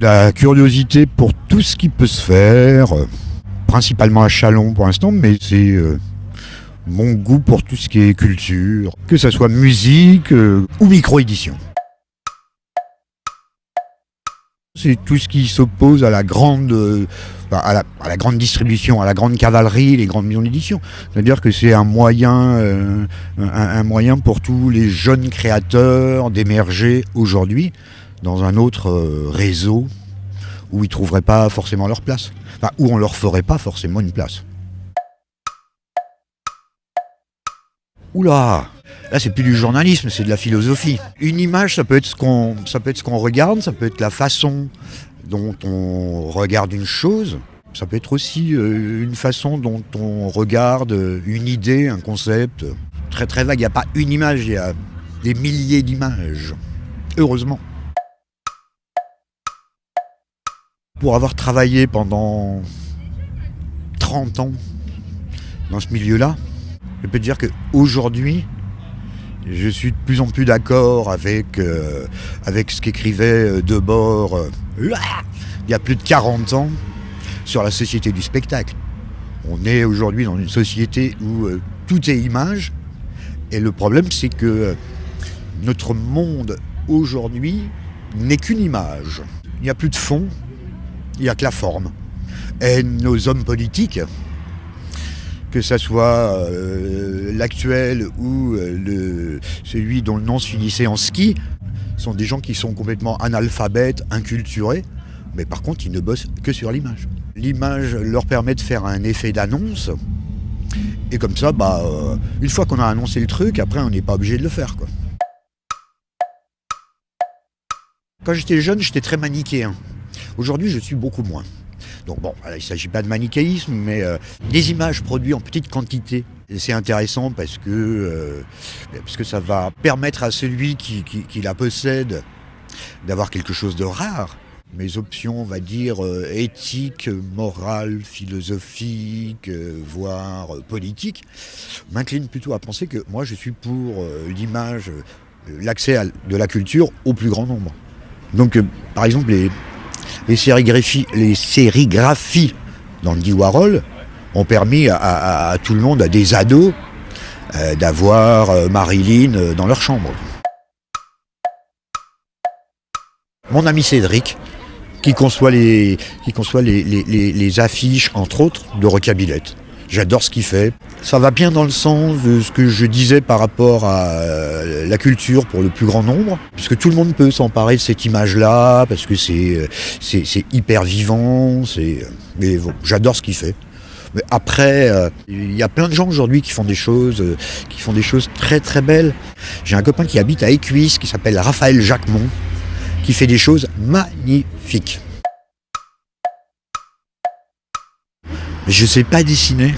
La curiosité pour tout ce qui peut se faire, principalement à Châlons pour l'instant, mais c'est mon goût pour tout ce qui est culture, que ce soit musique ou micro-édition. C'est tout ce qui s'oppose à la grande, à la grande distribution, à la grande cavalerie, les grandes maisons d'édition. C'est-à-dire que c'est un moyen pour tous les jeunes créateurs d'émerger aujourd'hui dans un autre réseau où ils ne trouveraient pas forcément leur place, enfin, où on ne leur ferait pas forcément une place. Oula, là c'est plus du journalisme, c'est de la philosophie. Une image, ça peut être ce qu'on regarde, ça peut être la façon dont on regarde une chose, ça peut être aussi une façon dont on regarde une idée, un concept. Très très vague, il n'y a pas une image, il y a des milliers d'images, heureusement. Pour avoir travaillé pendant 30 ans dans ce milieu-là, je peux te dire qu'aujourd'hui, je suis de plus en plus d'accord avec ce qu'écrivait Debord il y a plus de 40 ans sur la société du spectacle. On est aujourd'hui dans une société où tout est image, et le problème c'est que notre monde aujourd'hui n'est qu'une image. Il n'y a plus de fond, il n'y a que la forme. Et nos hommes politiques, que ce soit l'actuel ou celui dont le nom se finissait en ski, sont des gens qui sont complètement analphabètes, inculturés, mais par contre ils ne bossent que sur l'image. L'image leur permet de faire un effet d'annonce, et comme ça, une fois qu'on a annoncé le truc, après on n'est pas obligé de le faire, quoi. Quand j'étais jeune, j'étais très manichéen. Aujourd'hui, je suis beaucoup moins. Donc bon, il ne s'agit pas de manichéisme, mais des images produites en petite quantité. Et c'est intéressant parce que ça va permettre à celui qui la possède d'avoir quelque chose de rare. Mes options, on va dire, éthiques, morales, philosophiques, voire politiques, m'inclinent plutôt à penser que moi je suis pour l'image, l'accès de la culture au plus grand nombre. Donc par exemple les sérigraphies d'Andy Warhol ont permis à tout le monde, à des ados, d'avoir Marilyn dans leur chambre. Mon ami Cédric, qui conçoit les affiches, entre autres, de Rocabilette. J'adore ce qu'il fait. Ça va bien dans le sens de ce que je disais par rapport à la culture pour le plus grand nombre, puisque tout le monde peut s'emparer de cette image-là, parce que c'est hyper vivant, mais bon, j'adore ce qu'il fait. Mais après, il y a plein de gens aujourd'hui qui font des choses très très belles. J'ai un copain qui habite à Écuisse, qui s'appelle Raphaël Jacquemont, qui fait des choses magnifiques. Je sais pas dessiner.